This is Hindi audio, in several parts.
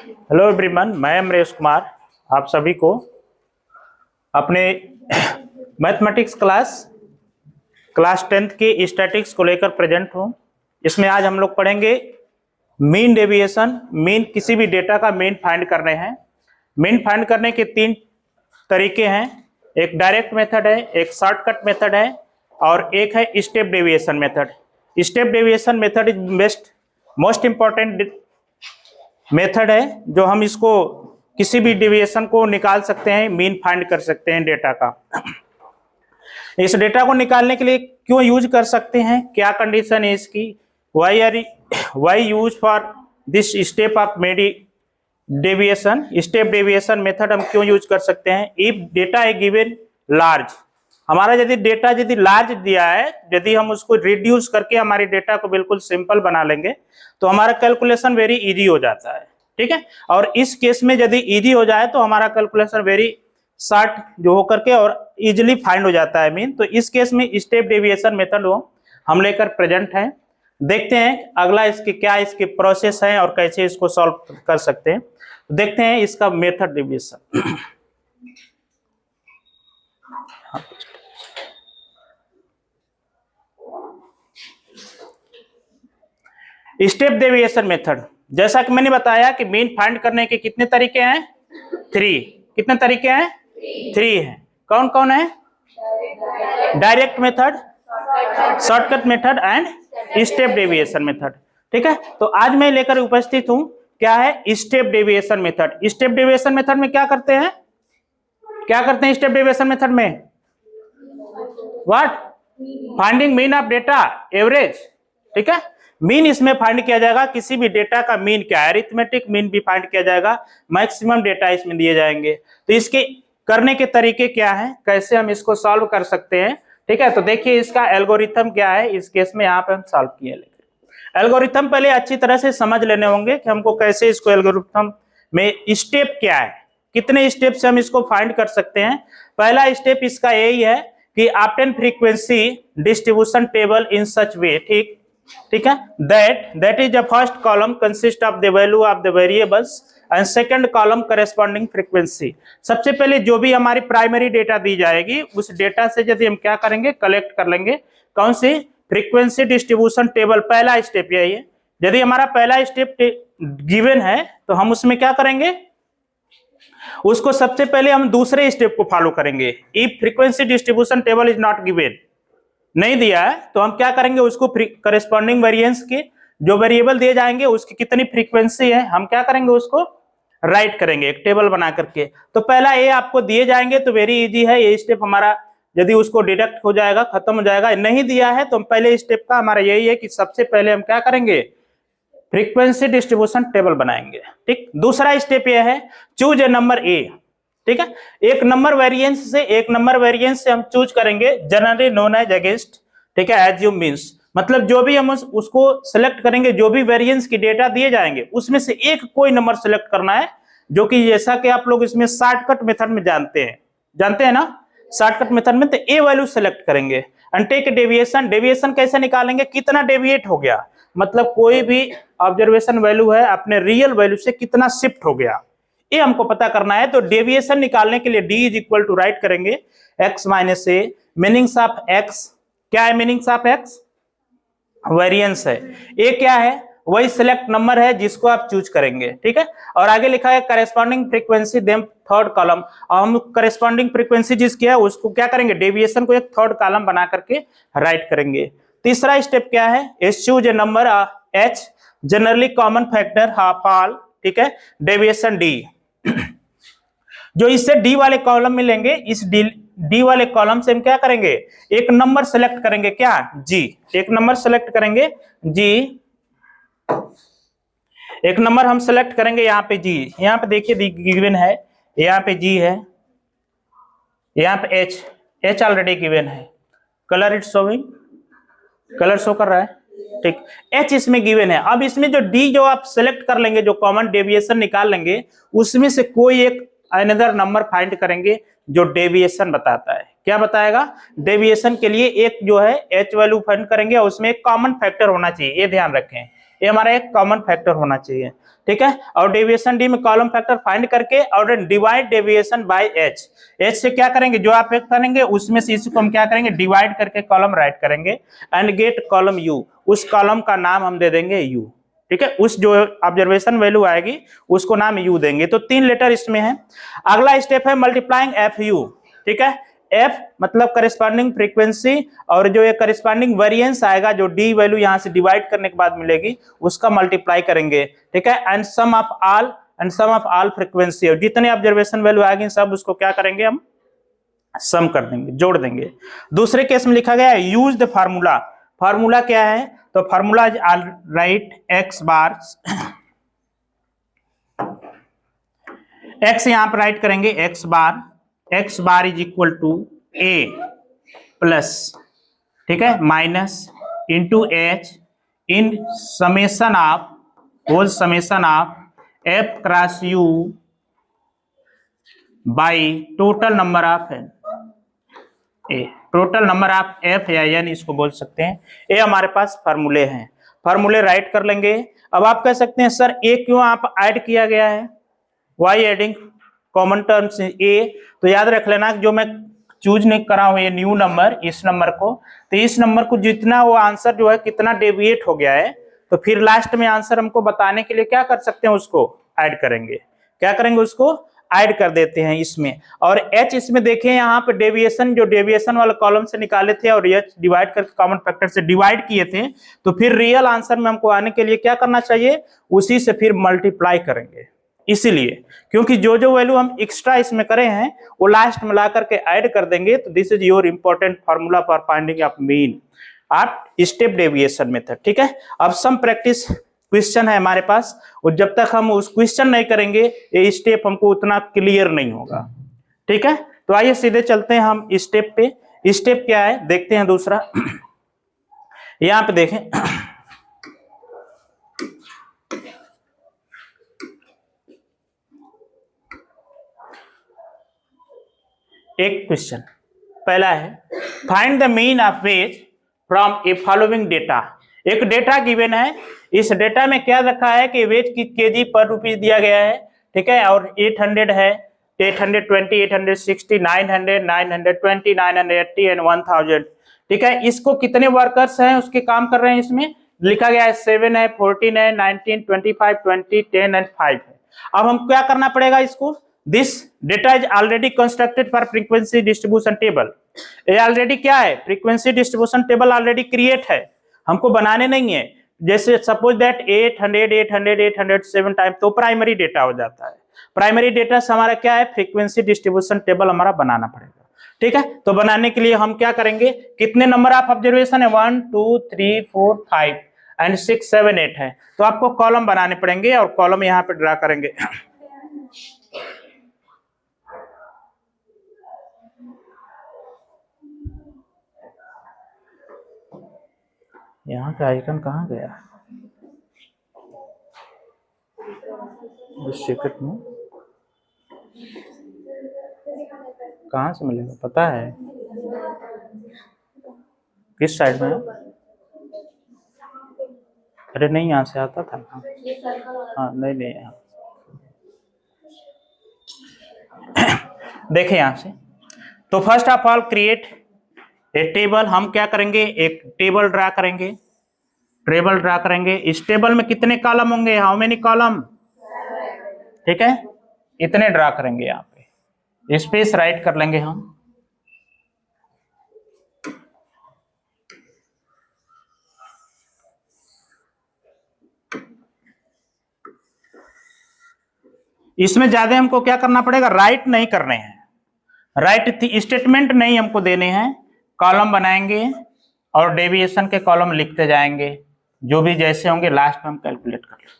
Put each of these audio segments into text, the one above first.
हेलो एवरीवन, मैं अमरेश कुमार आप सभी को अपने मैथमेटिक्स क्लास 10th की स्टैटिक्स को लेकर प्रेजेंट हूँ। इसमें आज हम लोग पढ़ेंगे मीन डेविएशन। मीन किसी भी डेटा का मीन फाइंड करने हैं। मीन फाइंड करने के 3 तरीके हैं। एक डायरेक्ट मेथड है, एक शॉर्टकट मेथड है और एक है step deviation method. Step deviation method is most important method है, जो हम इसको किसी भी डेविएशन को निकाल सकते हैं, मीन फाइंड कर सकते हैं डेटा का। इस डेटा को निकालने के लिए क्यों यूज कर सकते हैं, क्या कंडीशन है इसकी, why use for this step of deviation, step deviation method हम क्यों यूज कर सकते हैं। If data a given large, हमारा यदि डेटा लार्ज दिया है, यदि हम उसको रिड्यूस करके हमारे डेटा को बिल्कुल सिंपल बना लेंगे तो हमारा कैलकुलेशन वेरी इजी हो जाता है। ठीक है, और इस केस में यदि इजी हो जाए तो हमारा कैलकुलेशन वेरी शॉर्ट जो हो करके और इजीली फाइंड हो जाता है मीन। तो इस केस में स्टेप डेविएशन मेथड हम लेकर प्रेजेंट हैं। देखते हैं अगला इसके प्रोसेस है और कैसे इसको सॉल्व कर सकते हैं। देखते हैं इसका method deviation. Step deviation method, जैसा कि मैंने बताया कि मीन फाइंड करने के कितने तरीके हैं, 3। कितने तरीके हैं, 3 हैं। कौन कौन है, direct method, shortcut method and step deviation method. ठीक है, तो आज मैं लेकर उपस्थित हूं, क्या है step deviation method. Step deviation method में क्या करते हैं स्टेप डेविएशन मेथड में, what, finding mean of data average. ठीक है, मीन इसमें फाइंड किया जाएगा, किसी भी डेटा का मीन क्या है, अरिथमेटिक मीन भी फाइंड किया जाएगा, मैक्सिमम डेटा इसमें दिए जाएंगे। तो इसके करने के तरीके क्या हैं, कैसे हम इसको सॉल्व कर सकते हैं। ठीक है, तो देखिए इसका एल्गोरिथम क्या है। इस केस में यहाँ पे हम सॉल्व किए, लेकिन एल्गोरिथम पहले अच्छी तरह से समझ लेने होंगे कि हमको कैसे इसको एल्गोरिथम में स्टेप क्या है, कितने स्टेप से हम इसको फाइंड कर सकते हैं। पहला स्टेप इसका यही है कि obtain frequency distribution table in such way. ठीक है, that is the first column consist of the value of the variables and second column corresponding frequency। सबसे पहले जो भी हमारी प्राइमरी डेटा दी जाएगी उस डेटा से यदि हम क्या करेंगे, कलेक्ट कर लेंगे कौन सी, फ्रीक्वेंसी डिस्ट्रीब्यूशन टेबल। पहला स्टेप यही है। यदि हमारा पहला स्टेप गिवन है तो हम उसमें क्या करेंगे, उसको सबसे पहले हम दूसरे स्टेप को फॉलो करेंगे। If frequency distribution table is not given, नहीं दिया है तो हम क्या करेंगे, उसको करेस्पॉन्डिंग वेरिएंस के जो वेरिएबल दिए जाएंगे उसकी कितनी फ्रीक्वेंसी है, हम क्या करेंगे, उसको राइट करेंगे एक टेबल बना करके। तो पहला ए आपको दिए जाएंगे तो वेरी इजी है, ये स्टेप हमारा यदि उसको डिडक्ट हो जाएगा, खत्म हो जाएगा। नहीं दिया है तो हम पहले स्टेप का हमारा यही है कि सबसे पहले हम क्या करेंगे, फ्रीक्वेंसी डिस्ट्रीब्यूशन टेबल बनाएंगे। ठीक, दूसरा स्टेप यह है चूज ए नंबर ए। ठीक है, एक नंबर वेरिएंस से हम चूज करेंगे, जनरली नोन एज अगेंस्ट। ठीक है, एज्यूम मींस मतलब जो भी हम उसको सेलेक्ट करेंगे, जो भी वेरिएंस की डेटा दिए जाएंगे उसमें से एक कोई नंबर सेलेक्ट करना है, जो कि जैसा कि आप लोग इसमें शॉर्टकट मेथड में जानते हैं ना, शॉर्टकट मेथड में तो ए वैल्यू सेलेक्ट करेंगे एंड टेक डेविएशन कैसे निकालेंगे, कितना डेविएट हो गया, मतलब कोई भी ऑब्जर्वेशन वैल्यू है अपने रियल वैल्यू से कितना शिफ्ट हो गया, ये हमको पता करना है। तो डेविएशन निकालने के लिए d is equal to write करेंगे x minus a, meanings of x क्या है, मीनिंग्स ऑफ x वेरिएंस है, ए क्या है, वही सिलेक्ट नंबर है जिसको आप चूज करेंगे। ठीक है, और आगे लिखा है corresponding frequency them third column, और हम करेस्पॉन्डिंग फ्रीक्वेंसी जिसकी है उसको क्या करेंगे, डेविएशन को एक थर्ड कॉलम बना करके राइट करेंगे। तीसरा स्टेप क्या है, choose a number h generally common factor half all. ठीक है, डेविएशन d, जो इससे डी वाले कॉलम में लेंगे, इस डी वाले कॉलम से हम क्या करेंगे, एक नंबर सेलेक्ट करेंगे, क्या, जी, एक नंबर सेलेक्ट करेंगे जी, एक नंबर हम सेलेक्ट करेंगे यहाँ पे जी। यहाँ पे देखिए गिवन है, यहाँ पे जी है, यहाँ पे एच ऑलरेडी गिवन है, colour it's showing, colour show कर रहा है। ठीक, एच इसमें गिवन है। अब इसमें जो डी जो आप सेलेक्ट कर लेंगे, जो कॉमन डेविएशन निकाल लेंगे, उसमें से कोई एक अनदर नंबर फाइंड करेंगे जो डेविएशन बताता है। क्या बताएगा, डेविएशन के लिए एक जो है एच वैल्यू फाइंड करेंगे और उसमें एक कॉमन फैक्टर होना चाहिए, ये ध्यान रखें। ये हमारा एक कॉमन फैक्टर होना चाहिए, ठीक है। और डेविएशन डी में कॉलम फैक्टर फाइंड करके और divide deviation by H. H से क्या करेंगे, जो आप करेंगे उसमें से इसी को हम क्या करेंगे, डिवाइड करके कॉलम राइट करेंगे एंड गेट कॉलम यू। उस कॉलम का नाम हम दे देंगे यू, ठीक है। उस जो ऑब्जर्वेशन वैल्यू आएगी उसको नाम यू देंगे। तो 3 लेटर इसमें है। अगला स्टेप है मल्टीप्लाइंग एफ यू, ठीक है। एफ मतलब करस्पॉन्डिंग फ्रीक्वेंसी, और जो ये करस्पॉन्डिंग वेरिएंस आएगा जो डी वैल्यू यहां से डिवाइड करने के बाद मिलेगी उसका मल्टीप्लाई करेंगे, ठीक है। And sum of all frequency, और जितने ऑब्जर्वेशन वैल्यू आएगी सब उसको क्या करेंगे, हम सम कर देंगे, जोड़ देंगे। दूसरे केस में लिखा गया है यूज द फार्मूला। फार्मूला क्या है, तो formula write x bar, x यहां पर राइट करेंगे x bar is equal to a plus, ठीक है, minus into h in summation of whole summation of f cross u by total number of a, total number of f या एन इसको बोल सकते हैं। ये हमारे पास फार्मूले हैं, फार्मूले राइट कर लेंगे। अब आप कह सकते हैं सर ए क्यों आप ऐड किया गया है, वाई एडिंग कॉमन टर्म्स ए। तो याद रख लेना जो मैं चूज नहीं करा हूं ये न्यू नंबर, इस नंबर को, तो इस नंबर को जितना वो आंसर जो है कितना डेविएट हो गया है, तो फिर लास्ट में आंसर हमको बताने के लिए क्या कर सकते हैं, उसको ऐड करेंगे। क्या करेंगे, उसको ऐड कर देते हैं इसमें। और एच इसमें देखें यहाँ पे डेविएशन, जो डेविएशन वाले कॉलम से निकाले थे और एच डिवाइड करके कॉमन फैक्टर से डिवाइड किए थे, तो फिर रियल आंसर में हमको आने के लिए क्या करना चाहिए, उसी से फिर मल्टीप्लाई करेंगे। इसीलिए क्योंकि जो जो वैल्यू हम एक्स्ट्रा इसमें करे हैं वो लास्ट में ला करके ऐड कर देंगे। तो this is your important formula for finding of mean of step deviation method, ठीक है। अब सम प्रैक्टिस क्वेश्चन है हमारे पास, और जब तक हम उस क्वेश्चन नहीं करेंगे ये स्टेप हमको उतना क्लियर नहीं होगा, ठीक है। तो आइए सीधे चलते हैं हम स्टेप पे। स्टेप क्या है देखते हैं दूसरा। यहां पे देखें एक क्वेश्चन पहला है find the mean of ways from A following data. एक डेटा गिवन है, इस डेटा में क्या रखा है कि वेज की केजी पर रुपीज दिया गया है, ठीक है, और 800 है, 820, 860, 900, 920, 980 एंड 1000, ठीक है। इसको कितने वर्कर्स हैं उसके काम कर रहे हैं, इसमें लिखा गया है 7 है, 14 है, 19, 25, 20, 10 एंड 5 है। अब हम क्या करना पड़ेगा इसको, this data is already constructed for frequency distribution table. ये ऑलरेडी क्या है, frequency distribution table already create है, हमको बनाने नहीं है। जैसे सपोज दैट 800, 800, 800 7 टाइम, तो प्राइमरी डेटा हो जाता है। प्राइमरी डेटा से हमारा क्या है, फ्रीक्वेंसी डिस्ट्रीब्यूशन टेबल हमारा बनाना पड़ेगा, ठीक है। तो बनाने के लिए हम क्या करेंगे, कितने नंबर ऑफ ऑब्जर्वेशन है, 1 2 3 4 5 एंड 6 7 8 है। तो आपको कॉलम बनाने पड़ेंगे और कॉलम यहाँ पे ड्रा करेंगे। यहाँ का आइकन कहाँ गया, उस सेकंड में कहाँ से मिलेगा पता है, किस साइड में है? अरे नहीं यहाँ से आता था, हाँ नहीं नहीं यहाँ देखें यहाँ से। तो first of all create a table, हम क्या करेंगे, एक टेबल ड्रा करेंगे, टेबल ड्रा करेंगे। इस टेबल में कितने कॉलम होंगे, हाउ मेनी कॉलम, ठीक है, इतने ड्रा करेंगे। यहाँ पे स्पेस राइट कर लेंगे हम। इसमें ज्यादा हमको क्या करना पड़ेगा, राइट नहीं करने हैं, राइट स्टेटमेंट नहीं हमको देने हैं, कॉलम बनाएंगे और डेविएशन के कॉलम लिखते जाएंगे, जो भी जैसे होंगे लास्ट में हम कैलकुलेट कर लेंगे।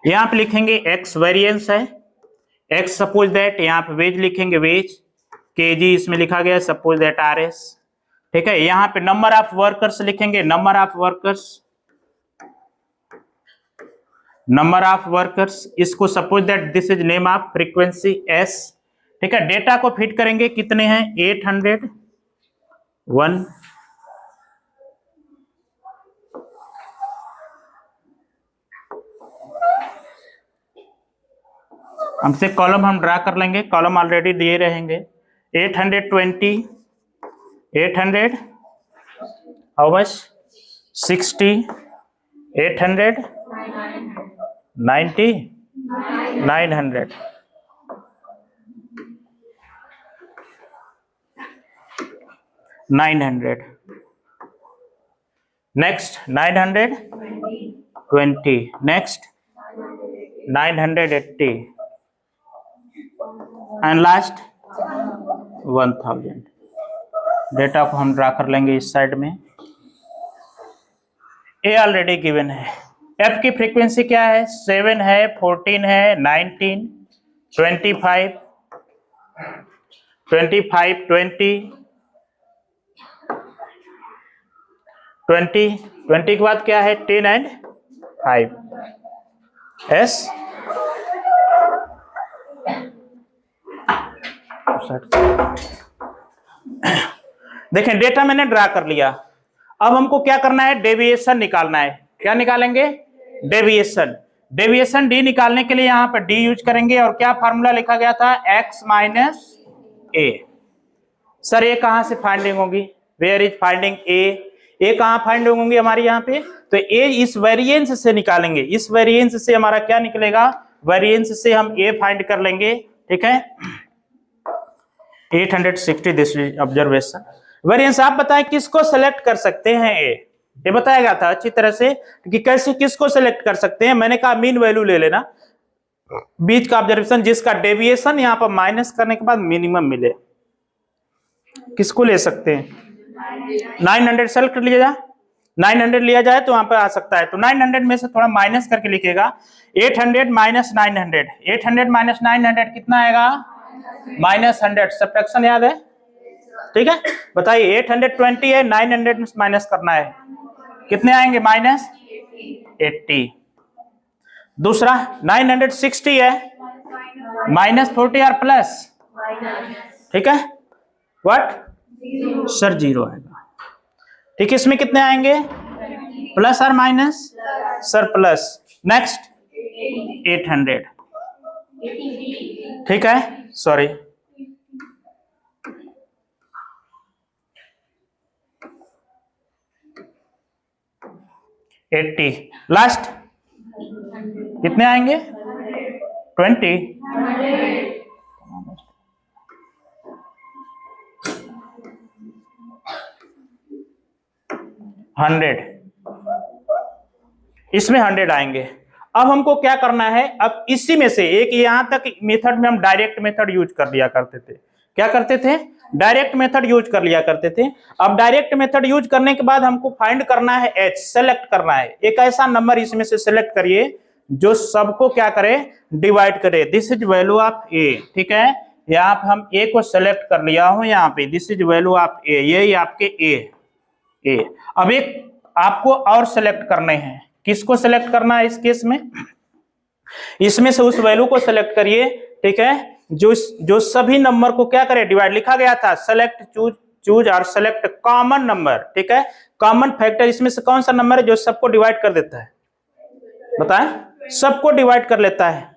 यहाँ पे लिखेंगे एक्स वेरिएंस है, एक्स सपोज दैट, यहाँ पे वेज लिखेंगे वेज, केजी इसमें लिखा गया सपोज दैट आरएस, ठीक है। यहाँ पे नंबर ऑफ वर्कर्स लिखेंगे, number of workers, number of workers, इसको suppose that this is name of frequency S, ठीक है। डेटा को फिट करेंगे, कितने हैं 800 1 हमसे कॉलम हम ड्रा कर लेंगे, कॉलम ऑलरेडी दिए रहेंगे। 820, 800, how much, 60, 800, 90, 900, 900, next 920, next 980, and last 1000। Data को हम ड्रा कर लेंगे इस साइड में। ए ऑलरेडी गिवन है। एफ की फ्रीक्वेंसी क्या है, 7 है, 14 है, 19, 25, 25, 20 के बाद क्या है, 10 and 5। एस देखें, डेटा मैंने ड्रा कर लिया। अब हमको क्या करना है, डेविएशन निकालना है। क्या निकालेंगे, डेविएशन। डेविएशन डी निकालने के लिए यहां पर डी यूज करेंगे। और क्या फार्मूला लिखा गया था, एक्स माइनस ए। सर ये कहां से फाइंडिंग होगी, वेयर इज फाइंडिंग ए, ए कहां फाइंडिंग होंगी हमारी यहाँ पे, तो ए इस वेरिएंस से निकालेंगे। इस वेरिएंस से हमारा क्या निकलेगा, वेरिएंस से हम ए फाइंड कर लेंगे। ठीक है, 860 दिस इज ऑब्जर्वेशन। वेरिएंस आप बताएं किसको सेलेक्ट कर सकते हैं, ए ये बताया गया था अच्छी तरह से कि कैसे किसको सेलेक्ट कर सकते हैं। मैंने कहा मीन वैल्यू ले लेना, बीच का ऑब्जर्वेशन जिसका डेविएशन यहां पर माइनस करने के बाद मिनिमम मिले, किसको ले सकते हैं, 900 सेलेक्ट लिया जाए, 900 लिया जाए तो वहां पर आ सकता है। तो 900 में से थोड़ा माइनस करके लिखेगा, 800 माइनस 900, 800 माइनस 900 कितना आएगा, -100। सब्ट्रैक्शन याद है, ठीक है। बताइए 820 है, 900 माइनस करना है, कितने आएंगे, -80। दूसरा 960 है, -40 और प्लस, ठीक है, व्हाट सर 0 आएगा। ठीक है, इसमें कितने आएंगे, प्लस और माइनस, सर प्लस। नेक्स्ट 800, ठीक है, सॉरी 80। लास्ट कितने आएंगे, 20, 100, इसमें 100 आएंगे। अब हमको क्या करना है, अब इसी में से एक, यहां तक मेथड में हम डायरेक्ट मेथड यूज कर लिया करते थे। क्या करते थे, डायरेक्ट मेथड यूज कर लिया करते थे। अब डायरेक्ट मेथड यूज करने के बाद हमको फाइंड करना है एच, सेलेक्ट करना है। एक ऐसा नंबर इसमें से सेलेक्ट करिए जो सबको क्या करे, डिवाइड करे। दिस इज वैल्यू ऑफ ए, ठीक है, यहाँ पे हम ए को सेलेक्ट कर लिया हूं, यहाँ पे दिस इज वैल्यू ऑफ ए, ये आपके ए। अब एक आपको और सेलेक्ट करने हैं, किसको सेलेक्ट करना है इस केस में, इसमें से उस वैल्यू को सेलेक्ट करिए, ठीक है, जो सभी नंबर को क्या करे, डिवाइड। लिखा गया था सेलेक्ट चूज और सेलेक्ट कॉमन नंबर, ठीक है, कॉमन फैक्टर। इसमें से कौन सा नंबर है जो सबको डिवाइड कर देता है, बताएं, सबको डिवाइड कर लेता है।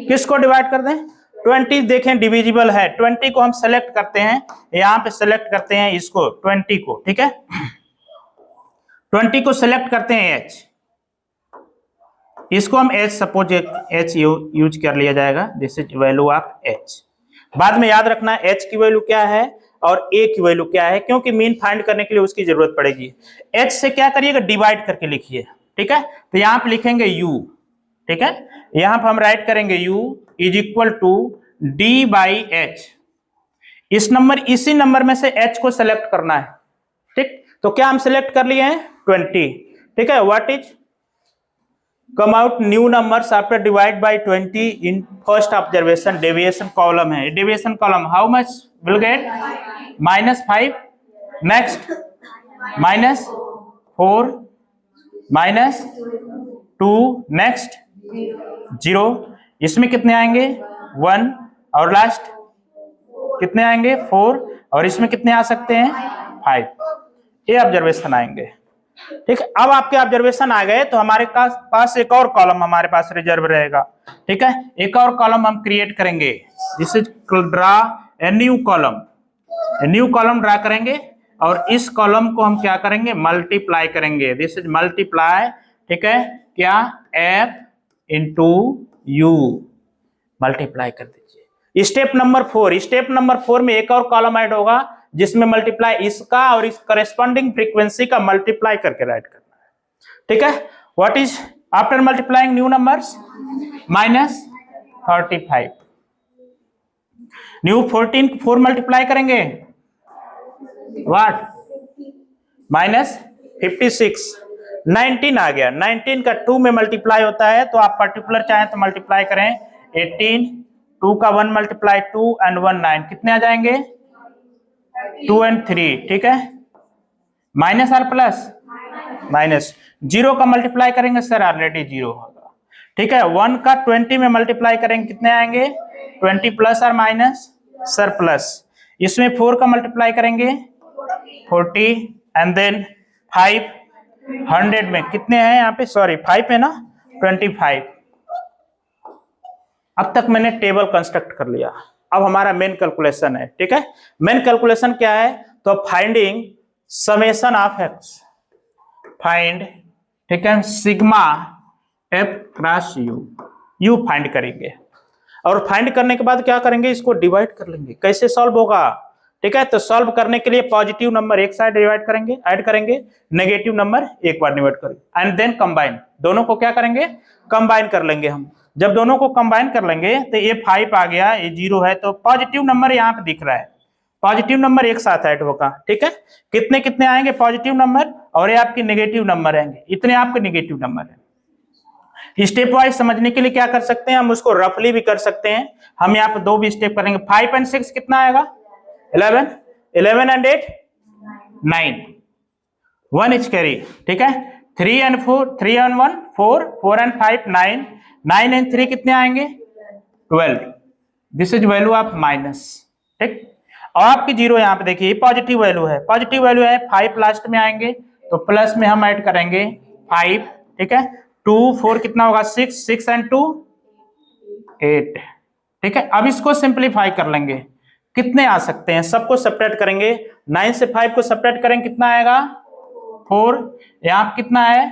किसको डिवाइड कर दें, 20 देखें डिविजिबल है, 20 को हम सेलेक्ट करते हैं, यहां पे सेलेक्ट करते हैं इसको 20 को, ठीक है, 20 को सेलेक्ट करते हैं एच, इसको हम एच, सपोज एच यूज कर लिया जाएगा, this is value of H. बाद में याद रखना एच की वैल्यू क्या है और ए की वैल्यू क्या है, क्योंकि मीन फाइंड करने के लिए उसकी जरूरत पड़ेगी। एच से क्या करिएगा, डिवाइड करके लिखिए, ठीक है। तो यहाँ पे लिखेंगे u, ठीक है, यहाँ पे हम राइट करेंगे u is equal to d by h. इस नंबर, इसी नंबर में से h को सेलेक्ट करना है, ठीक। तो क्या हम सेलेक्ट कर लिए हैं, 20, ठीक है। What is come out new numbers after divide by 20 in first observation, deviation column है, deviation column how much will get, -5, next -4, -2, next 0, इसमें कितने आएंगे, 1, और लास्ट कितने आएंगे, 4, और इसमें कितने आ सकते हैं, 5। ये ऑब्जर्वेशन आएंगे। ठीक है, अब आपके ऑब्जर्वेशन आ गए तो हमारे पास एक और कॉलम हमारे पास रिजर्व रहेगा। ठीक है, एक और कॉलम हम क्रिएट करेंगे, this is draw a new column, new column draw करेंगे और इस कॉलम को हम क्या करेंगे, मल्टीप्लाई करेंगे, दिस इज मल्टीप्लाई। ठीक है, क्या, एफ इंटू यू, मल्टीप्लाई कर दीजिए। स्टेप नंबर 4, स्टेप नंबर 4 में एक और कॉलम ऐड होगा जिसमें मल्टीप्लाई इसका और इस करेस्पॉन्डिंग फ्रीक्वेंसी का मल्टीप्लाई करके राइट करना है। ठीक है, what is after multiplying new numbers, -35, new 14 4 multiply करेंगे, व्हाट, -56, 19 आ गया, 19 का 2 में मल्टीप्लाई होता है तो आप पर्टिकुलर चाहें तो मल्टीप्लाई करें, 18, 2 का 1 मल्टीप्लाई 2 एंड 1 9, कितने आ जाएंगे, 2 एंड 3। ठीक है, माइनस और प्लस, माइनस, 0 का मल्टीप्लाई करेंगे सर ऑलरेडी 0 होगा। ठीक है, 1 का 20 में मल्टीप्लाई करेंगे, कितने आएंगे, 20 प्लस और माइनस, सर प्लस। इसमें 4 का मल्टीप्लाई करेंगे 40 एंड देन 5, 100 में कितने हैं यहाँ पे, सॉरी 5 है ना, 25। अब तक मैंने टेबल कंस्ट्रक्ट कर लिया, अब हमारा मेन कैलकुलेशन है। ठीक है, मेन कैलकुलेशन क्या है, तो finding summation of x, find, ठीक है, sigma F cross you, you find करेंगे और फाइंड करने के बाद क्या करेंगे, इसको डिवाइड कर लेंगे। कैसे सॉल्व होगा, ठीक है, तो सॉल्व करने के लिए पॉजिटिव नंबर एक साइड डिवाइड करेंगे, ऐड करेंगे, नेगेटिव नंबर एक बार डिवाइड करेंगे एंड देन कंबाइन, दोनों को क्या करेंगे, कंबाइन कर लेंगे हम। जब दोनों को कंबाइन कर लेंगे तो ये 5 आ गया, ये 0 है, तो पॉजिटिव नंबर यहाँ पे दिख रहा है, पॉजिटिव नंबर एक साथ ऐड होगा। ठीक है, कितने कितने आएंगे पॉजिटिव नंबर, और ये आपके नेगेटिव नंबर आएंगे, इतने आपके नेगेटिव नंबर है। स्टेप वाइज समझने के लिए क्या कर सकते हैं, हम उसको रफली भी कर सकते हैं। हम यहाँ पे 2 भी स्टेप करेंगे, 5 एंड 6 कितना आएगा, 11, 11 एंड 8 9, 1 इज कैरी। ठीक है, 3 एंड 4, 3 एंड 1 4, 4 एंड 5 9, 9 एंड 3 कितने आएंगे, 12, this is value of minus. ठीक, और आपकी 0 यहाँ पे देखिए पॉजिटिव वैल्यू है, पॉजिटिव वैल्यू है, 5 लास्ट में आएंगे तो प्लस में हम ऐड करेंगे 5। ठीक है, 2 4 कितना होगा, 6, 6 एंड 2 8। ठीक है, अब इसको सिंप्लीफाई कर लेंगे, कितने आ सकते हैं, सबको सेपरेट करेंगे, 9 से 5 को सेपरेट करेंगे, कितना आएगा 4, यहाँ कितना है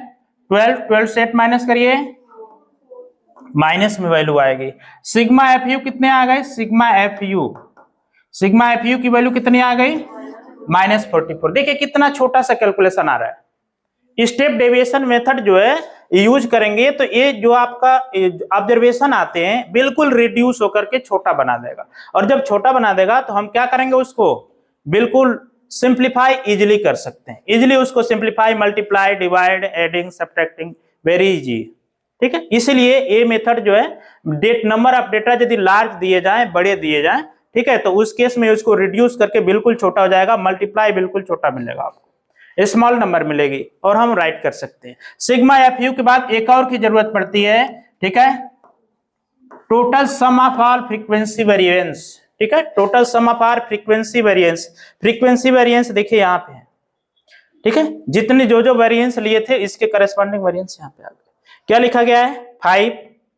12, 12 से 8 माइनस करिए, माइनस में वैल्यू आएगी। सिग्मा एफ यू कितने आ गए, sigma F you, sigma F you की वैल्यू कितनी आ गई, -44। देखिए कितना छोटा सा कैलकुलेशन आ रहा है। स्टेप डेविएशन मेथड जो है यूज करेंगे तो ये जो आपका ऑब्जर्वेशन आते हैं बिल्कुल रिड्यूस होकर के छोटा बना देगा, और जब छोटा बना देगा तो हम क्या करेंगे, उसको बिल्कुल सिंप्लीफाई इजिली कर सकते हैं, इजिली उसको simplify, multiply, divide, adding, subtracting, very easy. ठीक है, इसलिए ये मेथड जो है, डेट नंबर ऑफ डेटा यदि लार्ज दिए जाए, बड़े दिए जाए, ठीक है, तो उस केस में उसको रिड्यूस करके बिल्कुल छोटा हो जाएगा, मल्टीप्लाई बिल्कुल छोटा मिलेगा आपको, स्मॉल नंबर मिलेगी और हम राइट कर सकते हैं। सिग्मा एफ यू के बाद एक और की जरूरत पड़ती है, ठीक है, total sum of all frequency variance. ठीक है, total sum of all frequency variance, frequency variance देखिए यहाँ पे है। ठीक है, जितने जो वेरिएंस लिए थे इसके करस्पॉन्डिंग वेरिएंस यहाँ पे आ गए। क्या लिखा गया है, 5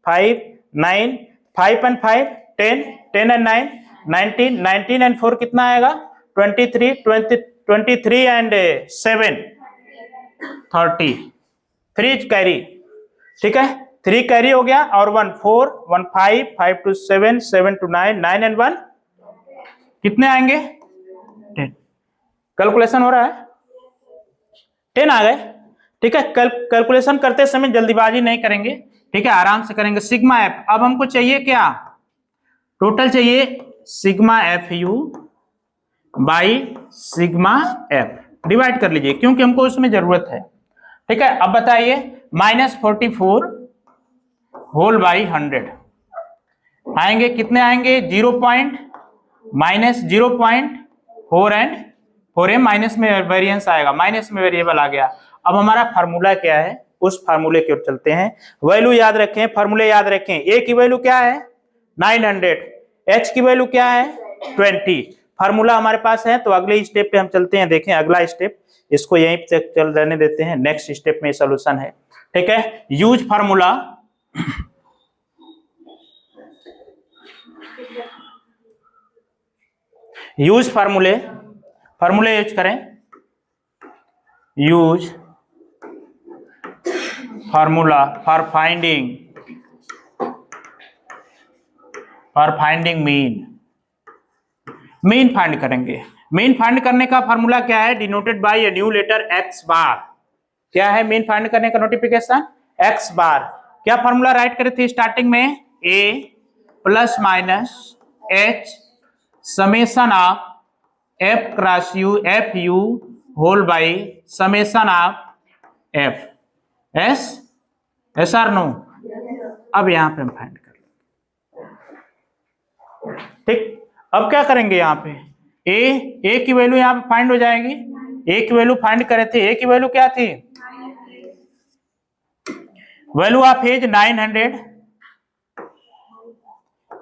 5 9, 5 एंड 5 10, 10 एंड 9 19, 19 एंड 4 कितना आएगा, 23, 23 एंड 7 30, 3 कैरी। ठीक है, 3 कैरी हो गया, और 1 4, 1 5, 5 to 7, 7 to 9, 9 एंड 1 कितने आएंगे, 10। कैलकुलेशन हो रहा है, 10 आ गए। ठीक है, कैलकुलेशन करते समय जल्दीबाजी नहीं करेंगे, ठीक है, आराम से करेंगे। सिग्मा एफ, अब हमको चाहिए क्या, टोटल चाहिए sigma F you by sigma F, divide कर लीजिए क्योंकि हमको उसमें जरूरत है। ठीक है, अब बताइए, -44 होल बाई 100 आएंगे, कितने आएंगे, 0.-0.4 एंड 4 माइनस में वेरिएंस आएगा, माइनस में वेरिएबल आ गया। अब हमारा फार्मूला क्या है, उस फार्मूले की ओर चलते हैं। वैल्यू याद रखें, फार्मूले याद रखें। ए की वैल्यू क्या है 900, एच की वैल्यू क्या है 20। फार्मूला हमारे पास है, तो अगले स्टेप पे हम चलते हैं। देखें अगला स्टेप इसको यहीं तक चल रहने देते हैं, नेक्स्ट स्टेप में सॉल्यूशन है। ठीक है, यूज फार्मूला, यूज फार्मूले यूज करें, use formula for finding mean find करेंगे। मीन फाइंड करने का फार्मूला क्या है? Denoted by a new letter x bar. क्या है मीन फाइंड करने का नोटिफिकेशन? x bar. क्या फार्मूला राइट करे थे स्टार्टिंग में? a plus minus h summation of f cross u f u whole by summation of f s are no. अब यहां पे हम फाइंड कर लेंगे। ठीक, अब क्या करेंगे? यहाँ पे ए की वैल्यू यहाँ पे फाइंड हो जाएगी। ए की वैल्यू फाइंड करे थे, ए की वैल्यू क्या थी? Value of h 900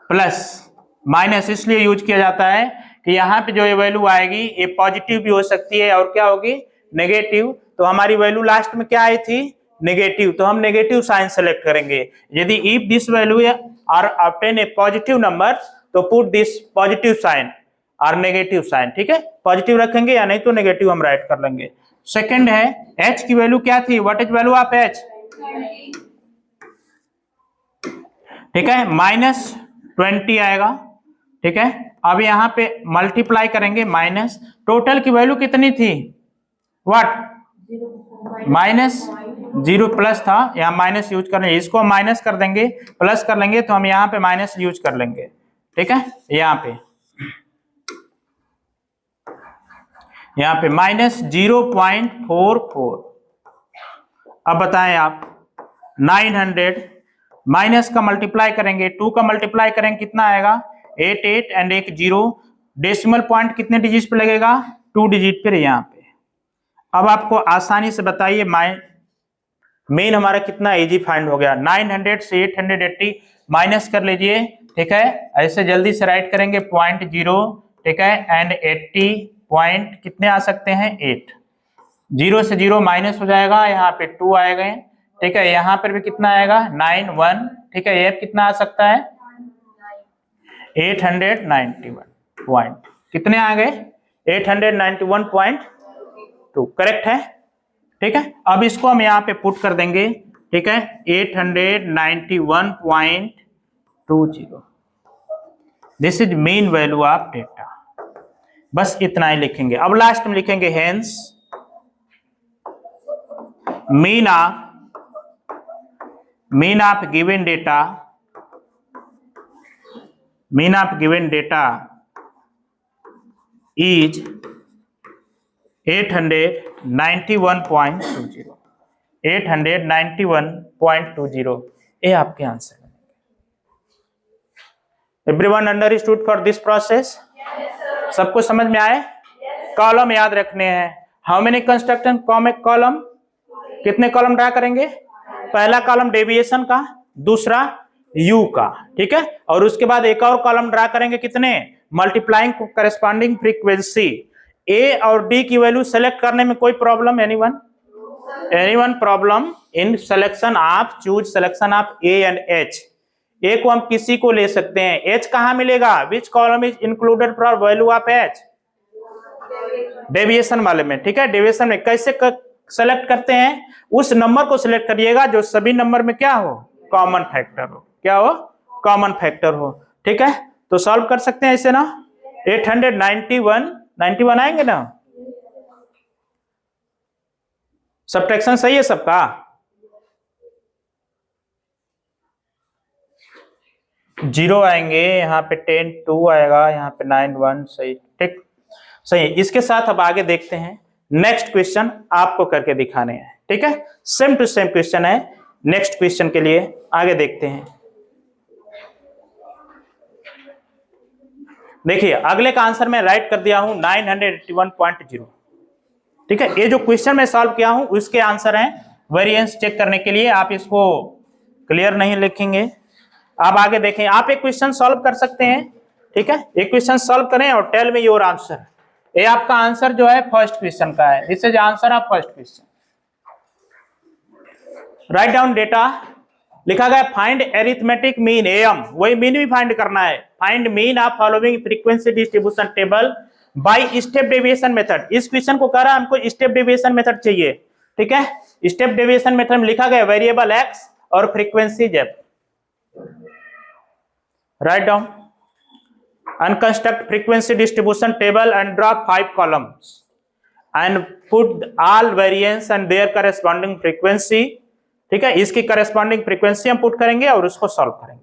plus minus इसलिए यूज किया जाता है कि यहाँ पे जो ये वैल्यू आएगी ये पॉजिटिव भी हो सकती है और क्या होगी? नेगेटिव। तो हमारी वैल्यू लास्ट में क्या आई थी? नेगेटिव। तो हम नेगेटिव साइन सेलेक्ट करेंगे। यदि if this value are obtain a positive number तो पुट दिस पॉजिटिव साइन और नेगेटिव साइन। ठीक है, पॉजिटिव रखेंगे या नहीं तो नेगेटिव हम राइट कर लेंगे। सेकंड है h की वैल्यू क्या थी? What is value of h? ठीक है, -20 आएगा। ठीक है, अब यहाँ पे मल्टीप्लाई करेंगे माइनस, टोटल की वैल्यू कितनी थी? व्हाट? -0 प्लस था, यहाँ माइनस यूज कर लेंगे। इसको हम माइनस कर देंगे, प्लस कर लेंगे तो हम यहाँ पे माइनस यूज कर लेंगे। ठीक है, यहाँ पे -0.44। अब बताएं आप, 900 माइनस का मल्टीप्लाई करेंगे, 2 का मल्टीप्लाई करेंगे कितना आएगा? 88 एंड एक 0। डेसिमल पॉइंट कितने डिजिट पे लगेगा? 2 डिजिट पे यहाँ पे। अब आपको आसानी से बताइए मेन हमारा कितना इजी फाइंड हो गया? 900 से 880 माइनस कर लीजिए। ठीक है, ऐसे जल्दी से राइट करेंगे 0.0। ठीक है, एंड 80 पॉइंट कितने आ सकते हैं? 8। 0 से 0 माइनस हो जाएगा, यहाँ पे 2 आएगा। ठीक है, यहाँ पर भी कितना आएगा? 91। ठीक है, ये कितना आ सकता है? 891 पॉइंट। कितने आ गए? 891.2। करेक्ट है। ठीक है, अब इसको हम यहाँ पे पुट कर देंगे। ठीक है, 891.20। This is mean value of data. बस इतना ही लिखेंगे। अब लास्ट में लिखेंगे hence mean of given data is 891.20। 891.20 ये आपके आंसर है। Everyone understood for this process? सबको समझ में आए? कॉलम याद रखने हैं। How many construction column? कितने कॉलम ड्रा करेंगे? पहला कॉलम डेविएशन का, दूसरा यू का। ठीक है, और उसके बाद एक और कॉलम ड्रा करेंगे कितने? Multiplying corresponding frequency. ए और डी की वैल्यू सेलेक्ट करने में कोई problem? Anyone problem in selection of A and H? A को हम किसी को ले सकते हैं, एच कहां मिलेगा? Which column is included for value of H? Deviation वाले में। ठीक है, डेविएशन में कैसे सेलेक्ट करते हैं? उस नंबर को सिलेक्ट करिएगा जो सभी नंबर में क्या हो? कॉमन फैक्टर हो। क्या हो? कॉमन फैक्टर हो। ठीक है, तो सॉल्व कर सकते हैं इसे ना। 891 आएंगे ना? सब्ट्रैक्शन सही है सबका? जीरो आएंगे, यहाँ पे 10 2 आएगा, यहाँ पे 9 1। सही, ठीक, सही। इसके साथ अब आगे देखते हैं। नेक्स्ट क्वेश्चन आपको करके दिखाने हैं। ठीक है, सेम टू सेम क्वेश्चन है। नेक्स्ट क्वेश्चन के लिए आगे देखते हैं। देखिए, अगले का आंसर मैं राइट कर दिया हूं 981.0। ठीक है, ये जो क्वेश्चन मैं सॉल्व किया हूं उसके आंसर हैं। वेरिएंस चेक करने के लिए आप इसको क्लियर नहीं लिखेंगे। आप आगे देखें, आप एक क्वेश्चन सॉल्व कर सकते हैं। ठीक है, एक क्वेश्चन सॉल्व करें और टेल मी योर आंसर। ये आपका आंसर जो है फर्स्ट क्वेश्चन का है। This is answer of first question. Write down data लिखा गया फाइंड एरिथमेटिक मीन एम, वही मीन भी फाइंड करना है। Find mean of following frequency distribution table by step deviation method. इस क्वेश्चन को कह रहा है हमको स्टेप डेविएशन मेथड चाहिए, ठीक है। स्टेप डेविएशन मेथड में लिखा गया वेरिएबल एक्स और frequency Z. Write down and construct frequency distribution table and draw 5 columns and put all variance and their corresponding frequency, ठीक है। इसकी corresponding frequency हम पुट करेंगे और उसको सॉल्व करेंगे।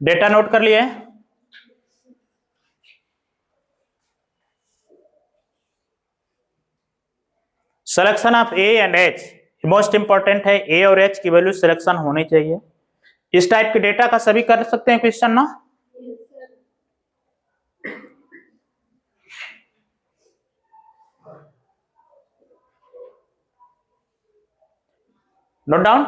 डेटा नोट कर लिए? Selection of A and H most important है। ए और एच की वैल्यू सिलेक्शन होनी चाहिए। इस टाइप के डेटा का सभी कर सकते हैं क्वेश्चन ना? Note down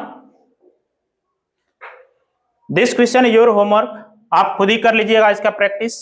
this question your homework. आप खुद ही कर लीजिएगा इसका प्रैक्टिस,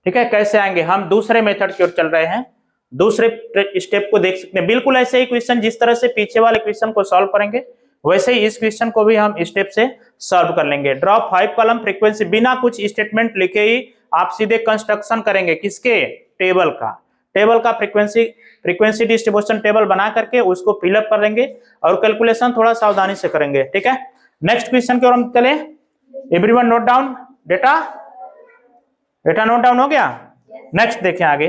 ठीक है। कैसे आएंगे हम दूसरे मेथड की ओर चल रहे हैं, दूसरे स्टेप को देख सकते हैं। बिल्कुल ऐसे ही क्वेश्चन जिस तरह से पीछे वाले क्वेश्चन को सॉल्व करेंगे वैसे ही इस क्वेश्चन को भी हम स्टेप से सॉल्व कर लेंगे। ड्रॉ 5 कॉलम फ्रीक्वेंसी, बिना कुछ स्टेटमेंट लिखे ही आप सीधे कंस्ट्रक्शन करेंगे किसके? टेबल का। टेबल का फ्रीक्वेंसी डिस्ट्रीब्यूशन टेबल बना करके उसको फिलअप कर लेंगे और कैलकुलेशन थोड़ा सावधानी से करेंगे, ठीक है। नेक्स्ट क्वेश्चन की ओर हम चले। Everyone note down data? Data note down हो गया? नेक्स्ट देखें आगे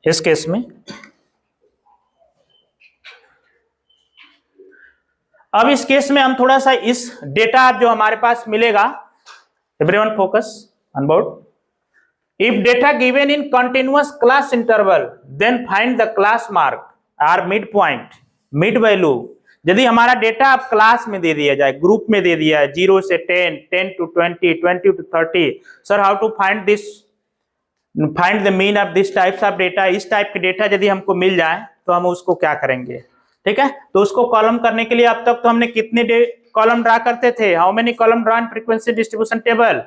इस केस में। अब इस केस में हम थोड़ा सा इस डेटा जो हमारे पास मिलेगा, everyone focus on board. If data given in continuous class interval then find the class mark or mid point, mid value. यदि हमारा डेटा आप क्लास में दे दिया जाए, ग्रुप में दे दिया है 0 से 10, 10 to 20, 20 to 30, sir how to find this, find the mean of this types of data. इस टाइप के डेटा यदि हमको मिल जाए तो हम उसको क्या करेंगे, ठीक है। तो उसको कॉलम करने के लिए अब तक तो हमने कितने कॉलम ड्रा करते थे? How many column draw in frequency distribution table?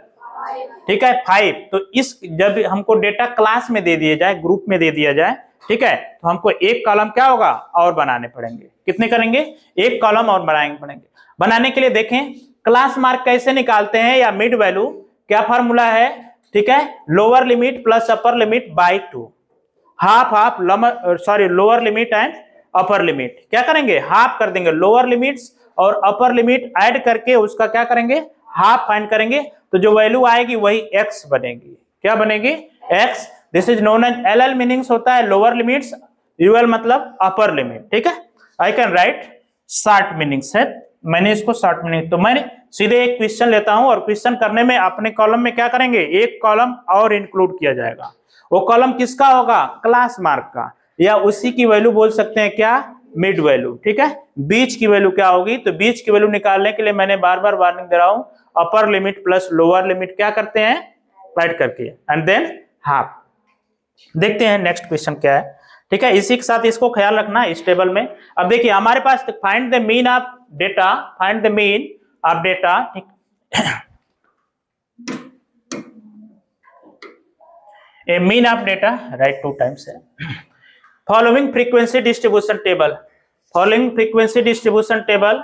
ठीक है 5। तो इस जब हमको डेटा क्लास में दे दिया जाए, ग्रुप में दे दिया जाए, ठीक है, तो हमको एक कॉलम क्या होगा और बनाने पड़ेंगे। कितने करेंगे? एक कॉलम और बनाने पड़ेंगे। बनाने के लिए देखें क्लास मार्क कैसे निकालते हैं या मिड वैल्यू, क्या फॉर्मूला है, ठीक है। Lower limit plus upper limit by 2, half half sorry lower limit and upper limit क्या करेंगे? हाफ कर देंगे। लोअर लिमिट्स और अपर लिमिट ऐड करके उसका क्या करेंगे? हाफ फाइंड करेंगे। तो जो वैल्यू आएगी वही x बनेगी। क्या बनेगी? x। This is known as LL meanings होता है लोअर लिमिट्स, UL मतलब अपर लिमिट, ठीक है। I can write short meanings है, मैंने इसको शॉर्ट मीनिंग, तो मैं सीधे एक क्वेश्चन लेता हूं और क्वेश्चन करने में अपने कॉलम में क्या करेंगे? एक कॉलम और इंक्लूड किया जाएगा। वो कॉलम किसका होगा? क्लास मार्क का, या उसी की वैल्यू बोल सकते हैं क्या? मिड वैल्यू, ठीक है। बीच की वैल्यू क्या होगी? तो बीच की वैल्यू निकालने के लिए मैंने बार बार वार्निंग दे रहा हूं, अपर लिमिट प्लस लोअर लिमिट क्या करते हैं? ऐड करके एंड देन हाफ। देखते हैं नेक्स्ट क्वेश्चन क्या है, ठीक है। इसी के साथ इसको ख्याल रखना इस टेबल में। अब देखिए हमारे पास find the mean of data, find the mean of data, ठीक। A mean of data right 2 times है। Following frequency distribution table, following frequency distribution table,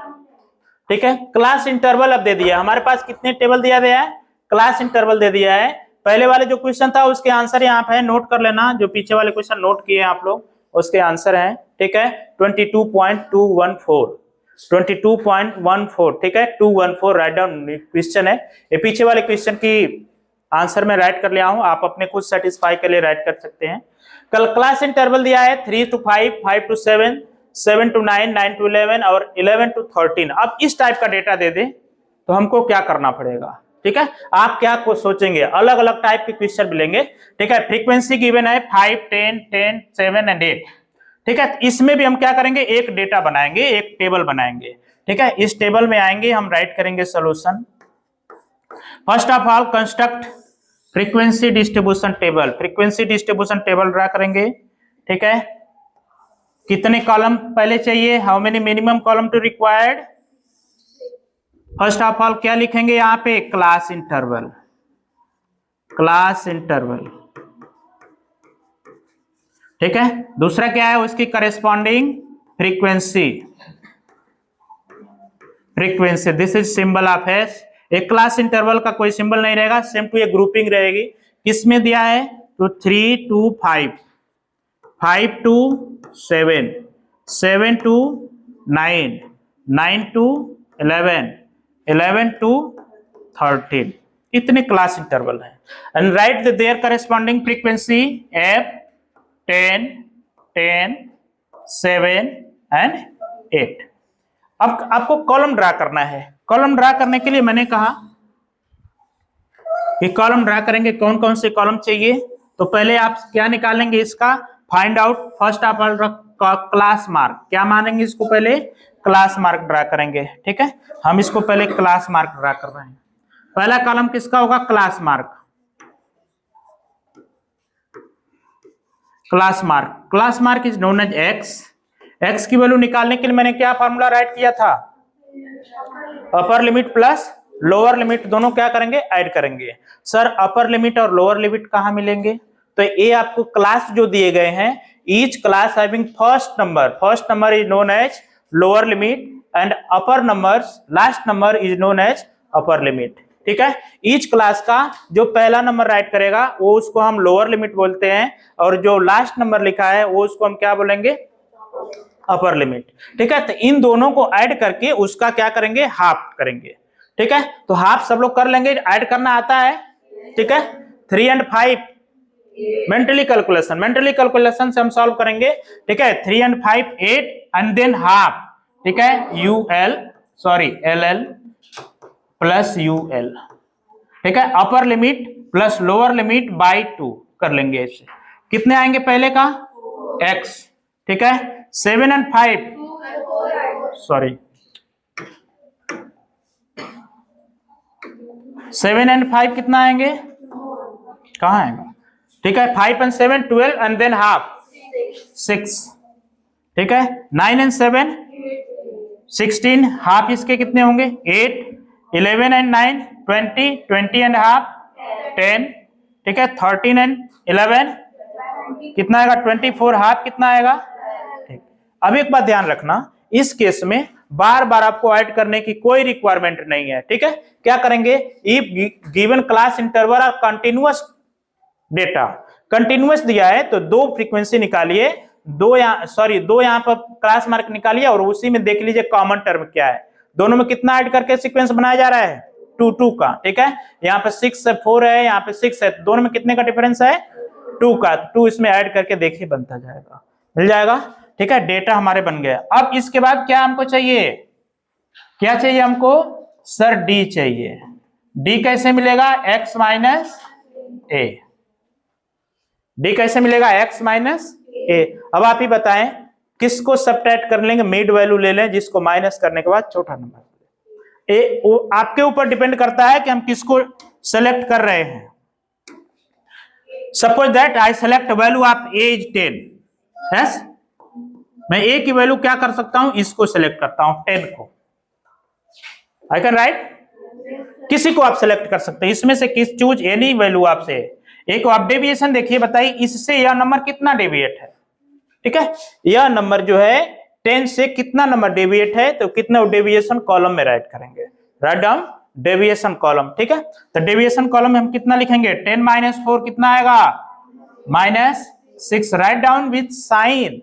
ठीक है। क्लास इंटरवल अब दे दिया हमारे पास, कितने टेबल दिया गया है? क्लास इंटरवल दे दिया है। पहले वाले जो क्वेश्चन था उसके आंसर यहाँ पे है, नोट कर लेना। जो पीछे वाले क्वेश्चन नोट किए आप लोग उसके आंसर हैं, ठीक है। 22.214, 22.14, ठीक है। 214 राइट डाउन क्वेश्चन है। ये पीछे वाले क्वेश्चन की आंसर में राइट कर लिया हूं, आप अपने खुद सेटिस्फाई के लिए राइट कर सकते हैं। कल क्लास इंटरवल दिया है 3 to 5, 5 to 7, 7 to 9, 9 to 11 और 11 to 13। अब इस टाइप का डेटा दे दे तो हमको क्या करना पड़ेगा, ठीक है। आप क्या को सोचेंगे? अलग अलग टाइप के क्वेश्चन मिलेंगे, ठीक है। फ्रीक्वेंसी गिवन है 5, 10, 10, 7 एंड 8, ठीक है। इसमें भी हम क्या करेंगे? एक डेटा बनाएंगे, एक टेबल बनाएंगे, ठीक है। इस टेबल में आएंगे हम, राइट करेंगे solution, first of all construct frequency distribution table. Frequency distribution table draw करेंगे, ठीक है। कितने कॉलम पहले चाहिए, how many minimum column to required. First of all क्या लिखेंगे यहाँ पे, क्लास इंटरवल, क्लास इंटरवल, ठीक है। दूसरा क्या है, उसकी corresponding frequency, frequency, this is symbol of S. एक क्लास इंटरवल का कोई सिंबल नहीं रहेगा, सेम टू ये ग्रुपिंग रहेगी। किसमें दिया है, तो 3 to 5, 5 to 7, 7 to 9, 9 to 11, 11 to 13, इतने क्लास इंटरवल है। And right there corresponding frequency f 10, 10, 7 and 8। अब आपको कॉलम ड्रा करना है। कॉलम ड्रा करने के लिए मैंने कहा कि कॉलम ड्रा करेंगे, कौन कौन से कॉलम चाहिए। तो पहले आप क्या निकालेंगे, इसका find out first of all class mark. क्या मानेंगे इसको, पहले क्लास मार्क ड्रा करेंगे, ठीक है। हम इसको पहले क्लास मार्क ड्रा कर रहे हैं। पहला कॉलम किसका होगा, class mark, class mark. Class mark is known as x. X की वैल्यू निकालने के लिए मैंने क्या फॉर्मूला राइट किया था, upper limit plus lower limit, दोनों क्या करेंगे, ऐड करेंगे। सर अपर लिमिट और लोअर लिमिट कहां मिलेंगे, तो ये आपको क्लास जो दिए गए हैं, each class having first number is known as lower limit and upper numbers, last number is known as upper limit, ठीक है। ईच क्लास का जो पहला नंबर राइट करेगा वो उसको हम लोअर लिमिट बोलते हैं, और जो लास्ट नंबर लिखा है वो उसको हम क्या बोलेंगे, अपर लिमिट, ठीक है। तो इन दोनों को ऐड करके उसका क्या करेंगे, हाफ करेंगे, ठीक है। तो हाफ सब लोग कर लेंगे, ऐड करना आता है, ठीक है। 3 and 5 मेंटली कैलकुलेशन से हम सॉल्व करेंगे, ठीक है। 3 and 5 8 एंड देन हाफ, ठीक है। LL प्लस UL, ठीक है। अपर limit plus lower limit by 2 कर लेंगे इसे। कितने आएंगे पहले का, x, ठीक है। 7 and 5 सॉरी 7 and 5 कितना आएंगे, कहाँ आएगा, ठीक है। 5 and 7 12 एंड देन हाफ 6, ठीक है। 9 and 7 16, हाफ इसके कितने होंगे 8, 11 and 9 20, 20 and हाफ 10, ठीक है। 13 and 11 कितना आएगा 24, हाफ कितना आएगा, ठीक। अब एक बात ध्यान रखना, इस केस में बार बार आपको ऐड करने की कोई रिक्वायरमेंट नहीं है, ठीक है। क्या करेंगे, इफ गिवन क्लास इंटरवल और कंटिन्यूअस डेटा, कंटिन्यूअस दिया है तो दो फ्रीक्वेंसी निकालिए, दो यहाँ पर क्लास मार्क निकालिए और उसी में देख लीजिए कॉमन टर्म क्या है। दोनों में कितना ऐड करके सीक्वेंस बनाया जा रहा है, 2 2 का, ठीक है। यहाँ पे 6 से 4 है, यहाँ पे 6 है, दोनों में कितने का डिफरेंस है, 2 का। 2 इसमें ऐड करके देखिए बनता जाएगा, मिल जाएगा, ठीक है। डेटा हमारे बन गया। अब इसके बाद क्या हमको चाहिए, क्या चाहिए हमको, सर डी चाहिए। डी कैसे मिलेगा, x माइनस ए। डी कैसे मिलेगा, x माइनस ए। अब आप ही बताएं किसको सब्ट्रैक्ट कर लेंगे, मिड वैल्यू ले लें, जिसको माइनस करने के बाद छोटा नंबर ए। वो आपके ऊपर डिपेंड करता है कि हम किसको सेलेक्ट कर रहे हैं। Suppose that I select value of A is 10, yes, मैं ए की वैल्यू क्या कर सकता हूं, इसको सेलेक्ट करता हूं 10 को। आई कैन राइट, किसी को आप सेलेक्ट कर सकते हैं, इसमें से किस, चूज एनी वैल्यू आपसे। एक आप डेविएशन देखिए, बताइए इससे यह नंबर कितना डेविएट है, ठीक है। यह नंबर जो है 10 से कितना नंबर डेविएट है, तो कितना डेविएशन कॉलम में राइट करेंगे, राइट डाउन डेविएशन कॉलम, ठीक है। तो डेविएशन कॉलम में हम कितना लिखेंगे, 10 माइनस 4 कितना आएगा, -6। Write down with sign,